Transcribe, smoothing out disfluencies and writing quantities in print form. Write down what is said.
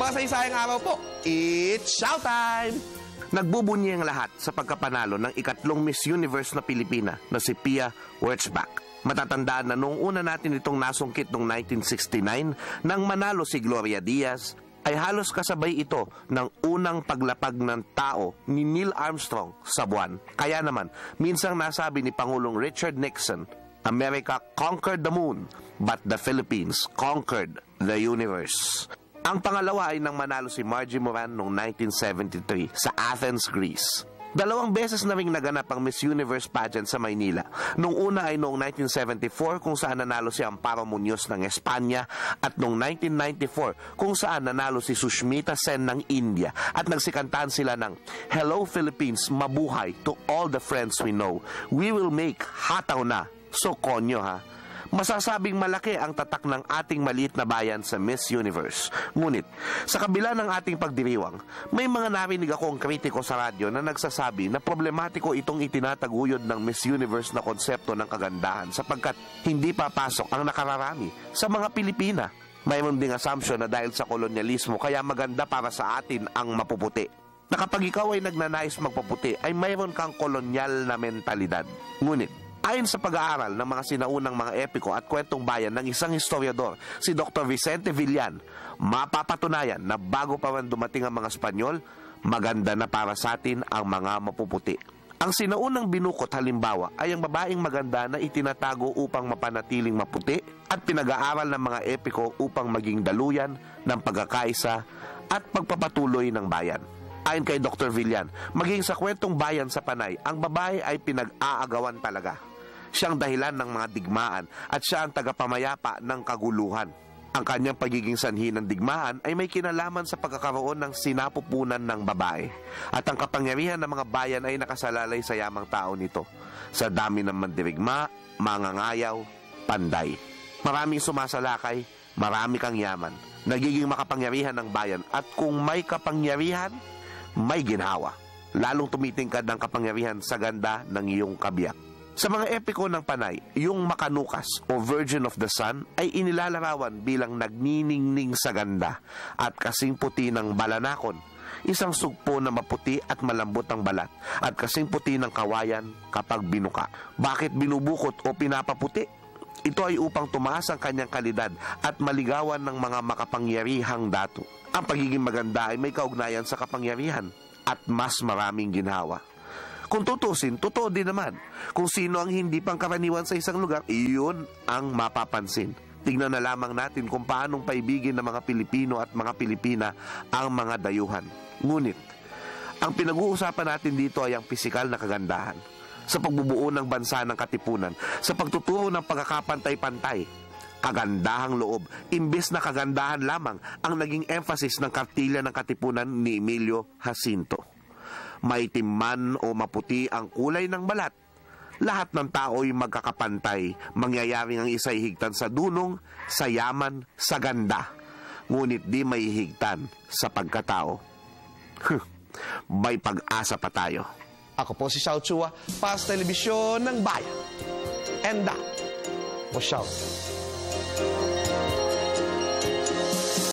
makasaysayang araw po. It's showtime! Nagbubunyi ang lahat sa pagkapanalo ng ikatlong Miss Universe na Pilipina na si Pia Wurtzbach. Matatandaan na noong una natin itong nasungkit noong 1969 nang manalo si Gloria Diaz, ay halos kasabay ito ng unang paglapag ng tao ni Neil Armstrong sa buwan. Kaya naman, minsang nasabi ni Pangulong Richard Nixon, America conquered the moon, but the Philippines conquered the universe. Ang pangalawa ay nang manalo si Margie Moran noong 1973 sa Athens, Greece. 2 beses na ring naganap ang Miss Universe pageant sa Maynila. Noong una ay noong 1974 kung saan nanalo si Amparo Muñoz ng Espanya at noong 1994 kung saan nanalo si Sushmita Sen ng India at nagsikantahan sila ng Hello Philippines, mabuhay to all the friends we know. We will make hataw na. So konyo ha. Masasabing malaki ang tatak ng ating maliit na bayan sa Miss Universe. Ngunit, sa kabila ng ating pagdiriwang, may mga narinig akong kritiko sa radyo na nagsasabi na problematiko itong itinataguyod ng Miss Universe na konsepto ng kagandahan sapagkat hindi papasok ang nakararami sa mga Pilipina. Mayroon ding assumption na dahil sa kolonyalismo kaya maganda para sa atin ang mapuputi. Na kapag ikaw ay nagnanais magpaputi ay mayroon kang kolonyal na mentalidad. Ngunit, ayon sa pag-aaral ng mga sinaunang mga epiko at kwentong bayan ng isang historiador, si Dr. Vicente Villan, mapapatunayan na bago pa man dumating ang mga Espanyol, maganda na para sa atin ang mga mapuputi. Ang sinaunang binukot halimbawa ay ang babaeng maganda na itinatago upang mapanatiling maputi at pinag-aaral ng mga epiko upang maging daluyan ng pagkakaisa at pagpapatuloy ng bayan. Ayon kay Dr. Villan, maging sa kwentong bayan sa Panay, ang babae ay pinag-aagawan talaga. Siyang dahilan ng mga digmaan at siya ang tagapamayapa ng kaguluhan. Ang kanyang pagiging sanhi ng digmaan ay may kinalaman sa pagkakaroon ng sinapupunan ng babae. At ang kapangyarihan ng mga bayan ay nakasalalay sa yamang tao nito. Sa dami ng mandirigma, mangangayaw, panday. Maraming sumasalakay, marami kang yaman. Nagiging makapangyarihan ng bayan at kung may kapangyarihan, may ginhawa. Lalong tumitingkad ng kapangyarihan sa ganda ng iyong kabiyak. Sa mga epiko ng Panay, yung Makanukas o Virgin of the Sun ay inilalarawan bilang nagniningning sa ganda at kasing puti ng balanakon, isang sugpo na maputi at malambot ang balat at kasing puti ng kawayan kapag binuka. Bakit binubukot o pinapaputi? Ito ay upang tumaas ang kanyang kalidad at maligawan ng mga makapangyarihang datu. Ang pagiging maganda ay may kaugnayan sa kapangyarihan at mas maraming ginhawa. Kung tutusin, totoo din naman. Kung sino ang hindi pangkaraniwan sa isang lugar, iyon ang mapapansin. Tignan na lamang natin kung paanong paibigin ng mga Pilipino at mga Pilipina ang mga dayuhan. Ngunit, ang pinag-uusapan natin dito ay ang pisikal na kagandahan. Sa pagbubuo ng bansa ng katipunan, sa pagtuturo ng pagkakapantay-pantay, kagandahang loob, imbes na kagandahan lamang ang naging emphasis ng kartilya ng katipunan ni Emilio Jacinto. Maitim man o maputi ang kulay ng balat, lahat ng tao'y magkakapantay, mangyayaring ang isa'y higtan sa dunong, sa yaman, sa ganda, ngunit di may higtan sa pagkatao. May pag-asa pa tayo. Ako po si Xiao Chua para sa Telebisyon ng Bayan. And that was Xiao.